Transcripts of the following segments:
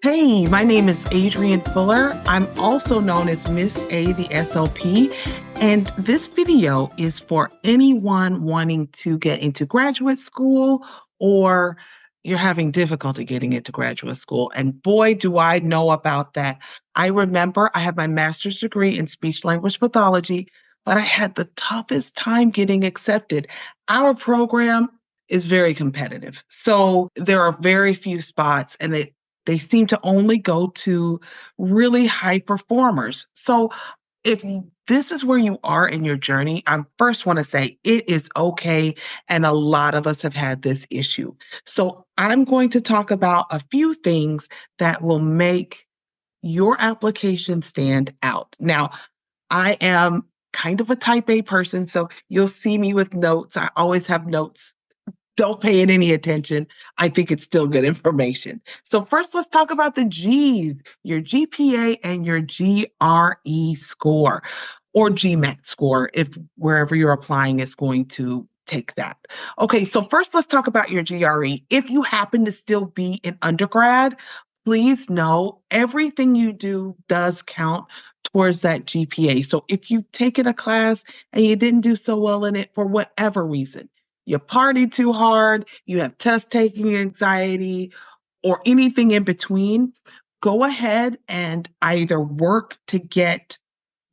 Hey, my name is Adrienne Fuller. I'm also known as Miss A, the SLP. And this video is for anyone wanting to get into graduate school or you're having difficulty getting into graduate school. And boy, do I know about that. I remember I have my master's degree in speech language pathology, but I had the toughest time getting accepted. Our program is very competitive. So there are very few spots, and they seem to only go to really high performers. So if this is where you are in your journey, I first want to say it is okay. And a lot of us have had this issue. So I'm going to talk about a few things that will make your application stand out. Now, I am kind of a type A person, so you'll see me with notes. I always have notes. Don't pay it any attention. I think it's still good information. So first, let's talk about the G's, your GPA and your GRE score or GMAT score, if wherever you're applying is going to take that. Okay, so first let's talk about your GRE. If you happen to still be in undergrad, please know everything you do does count towards that GPA. So if you've taken a class and you didn't do so well in it for whatever reason, you party too hard, you have test taking anxiety, or anything in between, go ahead and either work to get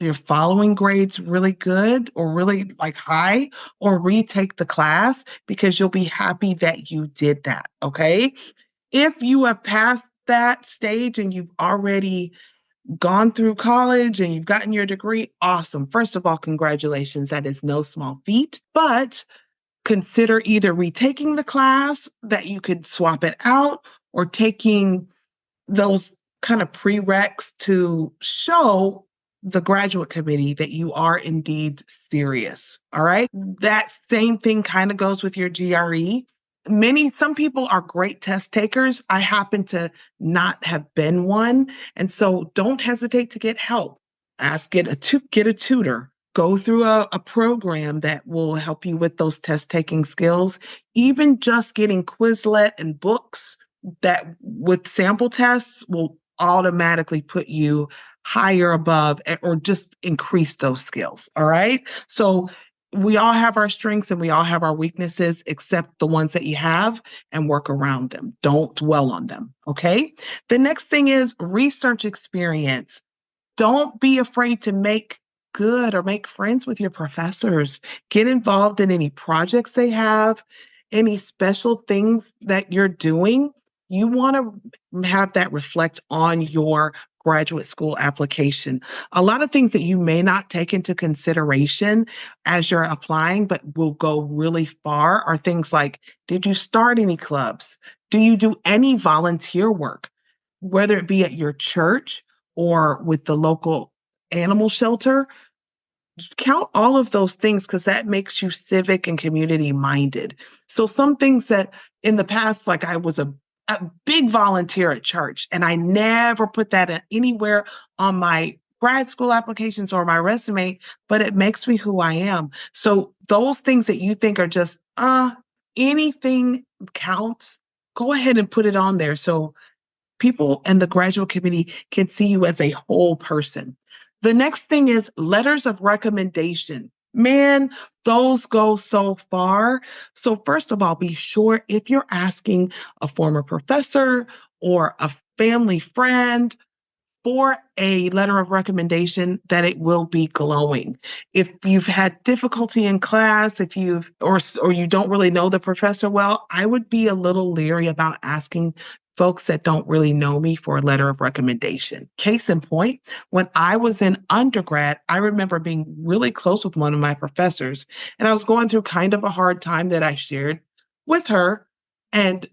your following grades really good or really like high, or retake the class because you'll be happy that you did that. Okay. If you have passed that stage and you've already gone through college and you've gotten your degree, awesome. First of all, congratulations. That is no small feat. But consider either retaking the class that you could swap it out or taking those kind of prereqs to show the graduate committee that you are indeed serious. All right. That same thing kind of goes with your GRE. Some people are great test takers. I happen to not have been one. And so don't hesitate to get help. Get a tutor, go through a program that will help you with those test taking skills. Even just getting Quizlet and books that with sample tests will automatically put you higher above or just increase those skills. All right. So we all have our strengths and we all have our weaknesses, except the ones that you have, and work around them. Don't dwell on them. Okay. The next thing is research experience. Don't be afraid to make good or make friends with your professors. Get involved in any projects they have, any special things that you're doing. You want to have that reflect on your graduate school application. A lot of things that you may not take into consideration as you're applying, but will go really far are things like, did you start any clubs? Do you do any volunteer work, whether it be at your church or with the local animal shelter? Count all of those things because that makes you civic and community minded. So some things that in the past, like I was a big volunteer at church, and I never put that anywhere on my grad school applications or my resume, but it makes me who I am. So those things that you think are just anything counts, go ahead and put it on there so people and the graduate committee can see you as a whole person. The next thing is letters of recommendation. Man, those go so far. So, first of all, be sure if you're asking a former professor or a family friend for a letter of recommendation that it will be glowing. If you've had difficulty in class, if you've or you don't really know the professor well, I would be a little leery about asking folks that don't really know me for a letter of recommendation. Case in point, when I was in undergrad, I remember being really close with one of my professors, and I was going through kind of a hard time that I shared with her. And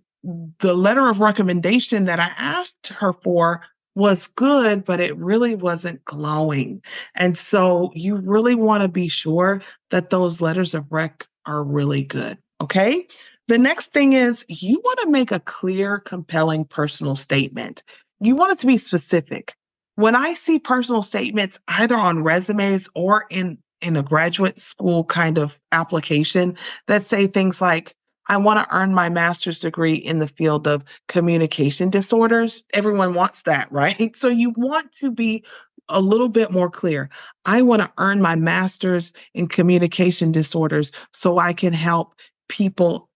the letter of recommendation that I asked her for was good, but it really wasn't glowing. And so you really want to be sure that those letters of rec are really good. Okay. The next thing is you want to make a clear, compelling personal statement. You want it to be specific. When I see personal statements either on resumes or in a graduate school kind of application that say things like, I want to earn my master's degree in the field of communication disorders. Everyone wants that, right? So you want to be a little bit more clear. I want to earn my master's in communication disorders so I can help people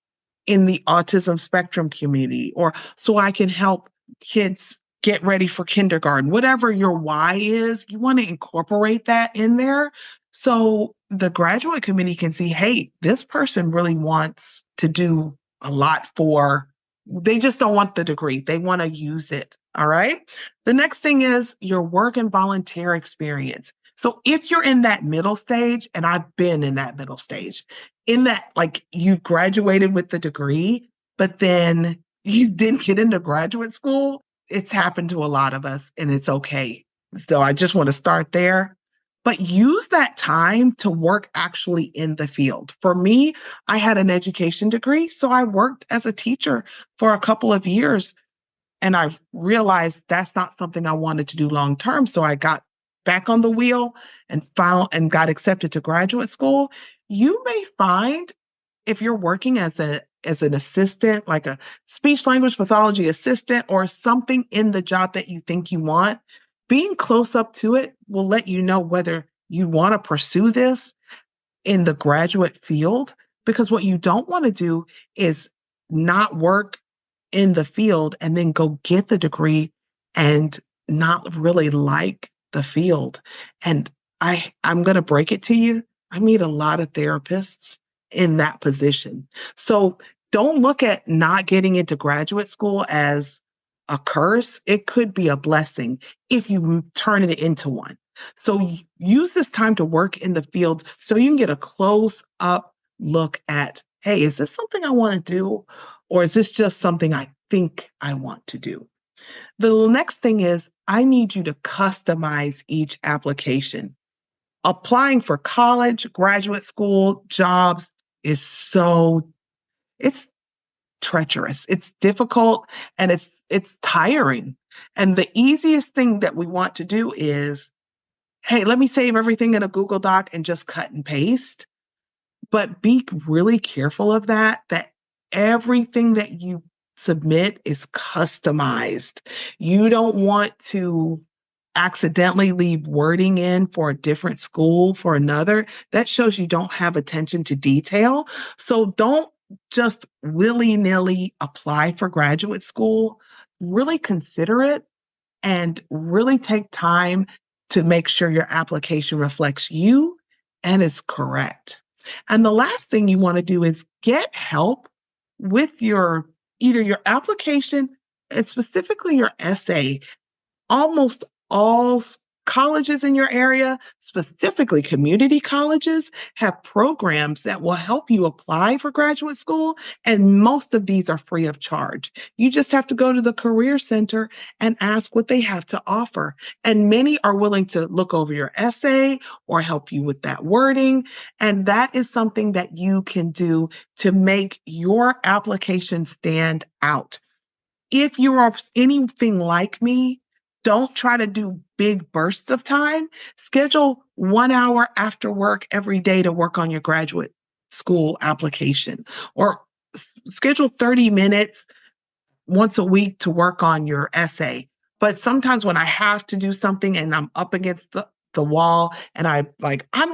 in the autism spectrum community, or so I can help kids get ready for kindergarten. Whatever your why is, you want to incorporate that in there so the graduate committee can see, hey, this person really wants to do a lot for, they just don't want the degree. They want to use it. All right. The next thing is your work and volunteer experience. So if you're in that middle stage, and I've been in that middle stage, in that, like, you've graduated with the degree, but then you didn't get into graduate school, it's happened to a lot of us, and it's okay. So I just want to start there. But use that time to work actually in the field. For me, I had an education degree, so I worked as a teacher for a couple of years, and I realized that's not something I wanted to do long term. So I got back on the wheel and found and got accepted to graduate school. You may find, if you're working as an assistant, like a speech language pathology assistant or something in the job that you think you want, being close up to it will let you know whether you want to pursue this in the graduate field. Because what you don't want to do is not work in the field and then go get the degree and not really like the field. And I'm going to break it to you. I meet a lot of therapists in that position. So don't look at not getting into graduate school as a curse. It could be a blessing if you turn it into one. So use this time to work in the field so you can get a close up look at, hey, is this something I want to do? Or is this just something I think I want to do? The next thing is I need you to customize each application. Applying for college, graduate school, jobs is it's treacherous. It's difficult and it's tiring. And the easiest thing that we want to do is, hey, let me save everything in a Google Doc and just cut and paste. But be really careful of that everything that you submit is customized. You don't want to accidentally leave wording in for a different school for another. That shows you don't have attention to detail. So don't just willy-nilly apply for graduate school. Really consider it and really take time to make sure your application reflects you and is correct. And the last thing you want to do is get help with your either your application and specifically your essay. Almost all colleges in your area, specifically community colleges, have programs that will help you apply for graduate school. And most of these are free of charge. You just have to go to the Career Center and ask what they have to offer. And many are willing to look over your essay or help you with that wording. And that is something that you can do to make your application stand out. If you are anything like me, don't try to do big bursts of time. Schedule 1 hour after work every day to work on your graduate school application, or schedule 30 minutes once a week to work on your essay. But sometimes when I have to do something and I'm up against the wall and I'm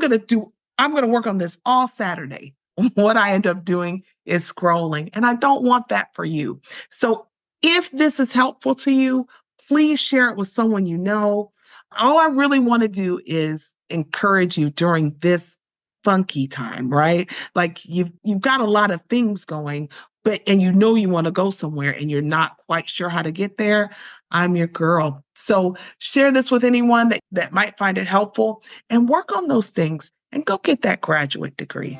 going to work on this all Saturday. What I end up doing is scrolling, and I don't want that for you. So if this is helpful to you, please share it with someone you know. All I really want to do is encourage you during this funky time, right? Like you've got a lot of things going, and you know you want to go somewhere and you're not quite sure how to get there. I'm your girl. So share this with anyone that might find it helpful and work on those things and go get that graduate degree.